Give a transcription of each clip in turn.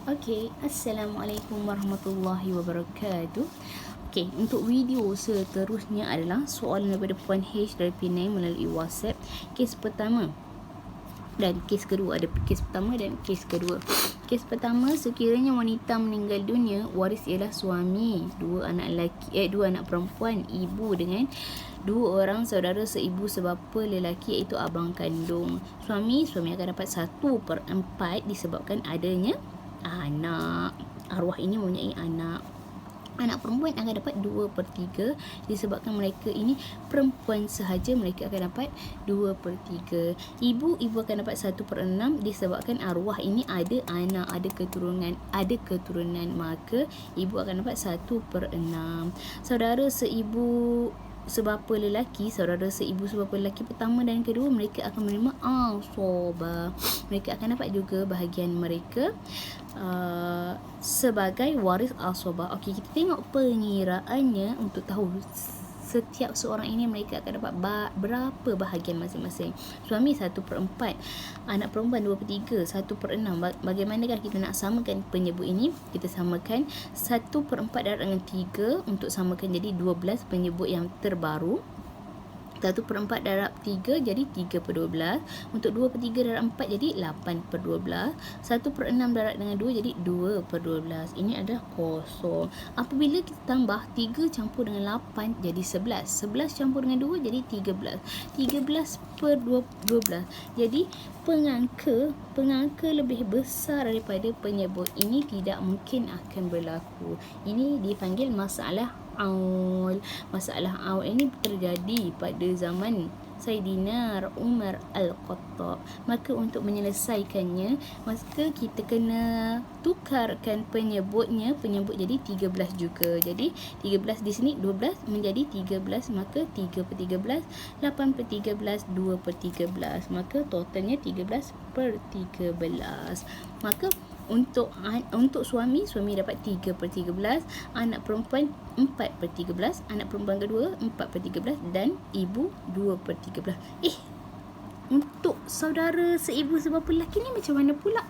Okey, Assalamualaikum warahmatullahi wabarakatuh. Okey, untuk video seterusnya adalah soalan daripada Puan H dari Penang melalui WhatsApp. Kes pertama dan kes kedua, ada kes pertama dan kes kedua. Kes pertama, sekiranya wanita meninggal dunia, waris ialah suami, dua anak perempuan, ibu dengan dua orang saudara seibu sebapa lelaki iaitu abang kandung. Suami akan dapat 1/4 disebabkan adanya anak. Arwah ini mempunyai anak. Anak perempuan akan dapat 2/3 disebabkan mereka ini perempuan sahaja, mereka akan dapat 2/3. Ibu akan dapat 1/6 disebabkan arwah ini ada anak, ada keturunan, maka ibu akan dapat 1/6. Saudara seibu sebapa lelaki pertama dan kedua, mereka akan menerima asobah. Mereka akan dapat juga bahagian mereka sebagai waris asobah. Okey, kita tengok pengiraannya untuk tahu setiap seorang ini mereka akan dapat berapa bahagian masing-masing. Suami 1/4, anak perempuan 2/3, 1/6. Bagaimanakah kita nak samakan penyebut ini? Kita samakan 1/4 darab dengan 3 untuk samakan jadi 12 penyebut yang terbaru. 1/4 darab 3 jadi 3/12. Untuk 2/3 darab 4 jadi 8/12. 1/6 darab dengan 2 jadi 2/12. Ini adalah kosong. Apabila kita tambah 3 campur dengan 8 jadi 11. 11 campur dengan 2 jadi 13. 13/12. Jadi pengangka lebih besar daripada penyebut ini tidak mungkin akan berlaku. Ini dipanggil masalah aul. Masalah aul ini terjadi pada zaman Saidina Umar Al-Khattab. Maka untuk menyelesaikannya, maka kita kena tukarkan penyebut jadi 13 juga. Jadi 13 di sini 12 menjadi 13, maka 3/13, 8/13, 2/13. Maka totalnya 13/13. Maka untuk suami dapat 3/13, anak perempuan 4/13, anak perempuan kedua 4/13 dan ibu 2/13. Untuk saudara seibu sebapa lelaki ni macam mana pula?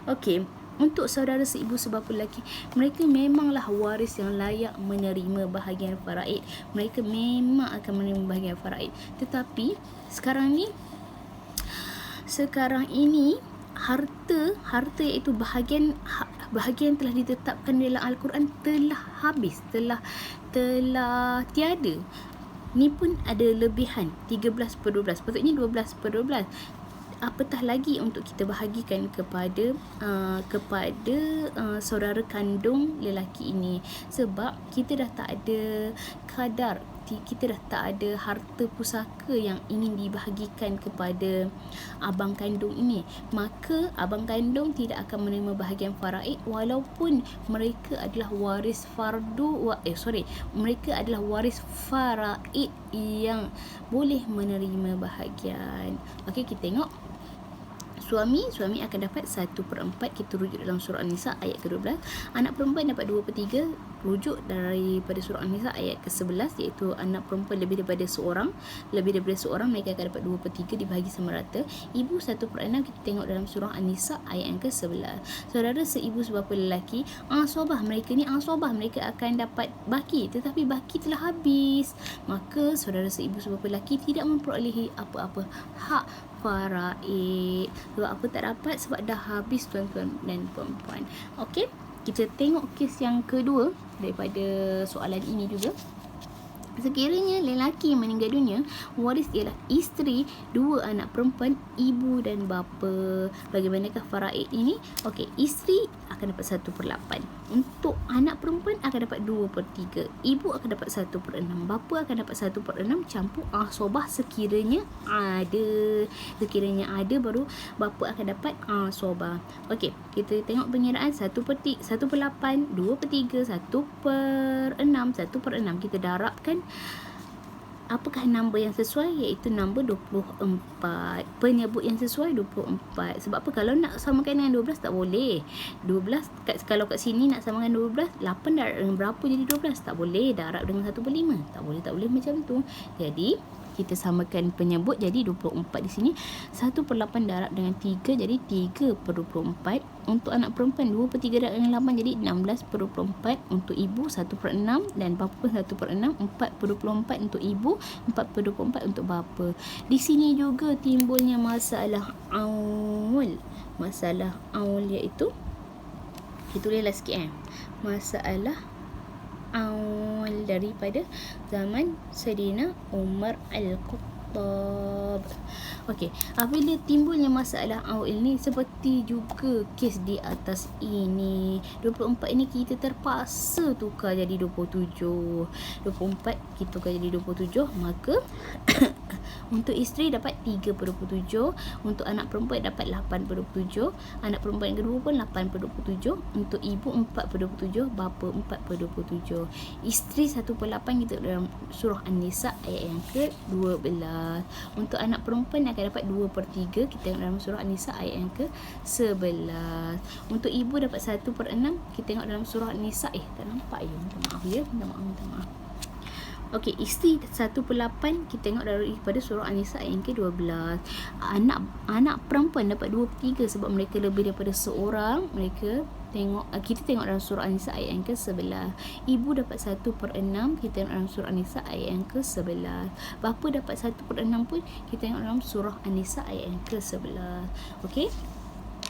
Okey, untuk saudara seibu sebapa lelaki, mereka memanglah waris yang layak menerima bahagian faraid. Mereka memang akan menerima bahagian faraid. Tetapi sekarang ini harta iaitu bahagian telah ditetapkan dalam Al-Quran telah habis, telah tiada. Ni pun ada lebihan 13/12. Patutnya 12/12. Apatah lagi untuk kita bahagikan kepada saudara kandung lelaki ini, sebab kita dah tak ada kadar, kita dah tak ada harta pusaka yang ingin dibahagikan kepada abang kandung ini. Maka abang kandung tidak akan menerima bahagian faraid walaupun mereka adalah waris mereka adalah waris faraid yang boleh menerima bahagian. Okey, kita tengok. Suami akan dapat 1/4. Kita rujuk dalam surah An-Nisa ayat ke-12. Anak perempuan dapat 2/3. Rujuk daripada surah An-Nisa ayat ke-11, iaitu anak perempuan lebih daripada seorang, mereka akan dapat 2/3 dibahagi sama rata. Ibu 1/6. Kita tengok dalam surah An-Nisa ayat yang ke-11. Saudara seibu sebapa lelaki, asobah mereka akan dapat baki, tetapi baki telah habis. Maka saudara seibu sebapa lelaki tidak memperolehi apa-apa hak faraid. Sebab apa tak dapat? Sebab dah habis, tuan-tuan dan puan-puan. Okey, kita tengok kes yang kedua daripada soalan ini juga. Sekiranya lelaki meninggal dunia, waris ialah isteri, dua anak perempuan, ibu dan bapa. Bagaimanakah faraid ini? Okey, isteri akan dapat 1/8. Untuk anak perempuan akan dapat 2/3. Ibu akan dapat 1/6. Bapa akan dapat 1/6 campur asobah sekiranya ada. Sekiranya ada baru bapa akan dapat asobah. Okey, kita tengok pengiraan 1/8, 2/3, 1/6, 1/6. Kita darabkan apakah nombor yang sesuai, iaitu nombor 24. Penyebut yang sesuai 24. Sebab apa? Kalau nak samakan dengan 12 tak boleh. 12 kalau kat sini nak samakan 12, 8 darab dengan berapa jadi 12? Tak boleh. Darab dengan 1/5. Tak boleh macam tu. Jadi kita samakan penyebut jadi 24 di sini. 1/8 darab dengan 3 jadi 3/24. Untuk anak perempuan 2/3 darab dengan 8 jadi 16/4. Untuk ibu 1/6 dan bapa pun 1/6. 4/24 untuk ibu, 4/24 untuk bapa. Di sini juga timbulnya masalah aul. Masalah aul iaitu kita tulislah sikit masalah awal daripada zaman Saidina Umar Al-Khattab. Okey, apabila timbulnya masalah awal ini seperti juga kes di atas ini. 24 ini kita terpaksa tukar jadi 27. 24 kita tukar jadi 27, maka untuk isteri dapat 3/27, untuk anak perempuan dapat 8/27, anak perempuan yang kedua pun 8/27, untuk ibu 4/27, bapa 4/27. Isteri 1/8 kita dalam surah An-Nisa ayat yang ke-12. Untuk anak perempuan akan dapat 2/3, kita tengok dalam surah An-Nisa ayat yang ke-11. Untuk ibu dapat 1/6, kita tengok dalam surah An-Nisa tak nampak ya, minta maaf ya, minta maaf. Okey, isteri 1/8 kita tengok daripada surah An-Nisa ayat yang ke-12. Anak perempuan dapat 2/3 sebab mereka lebih daripada seorang. Kita tengok dalam surah An-Nisa ayat yang ke-11. Ibu dapat 1/6, kita tengok dalam surah An-Nisa ayat yang ke-11. Bapa dapat 1/6 pun kita tengok dalam surah An-Nisa ayat yang ke-11. Okey.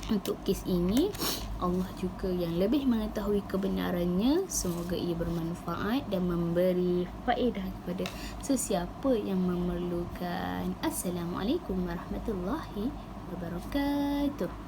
Untuk kes ini Allah juga yang lebih mengetahui kebenarannya. Semoga ia bermanfaat dan memberi faedah kepada sesiapa yang memerlukan. Assalamualaikum warahmatullahi wabarakatuh.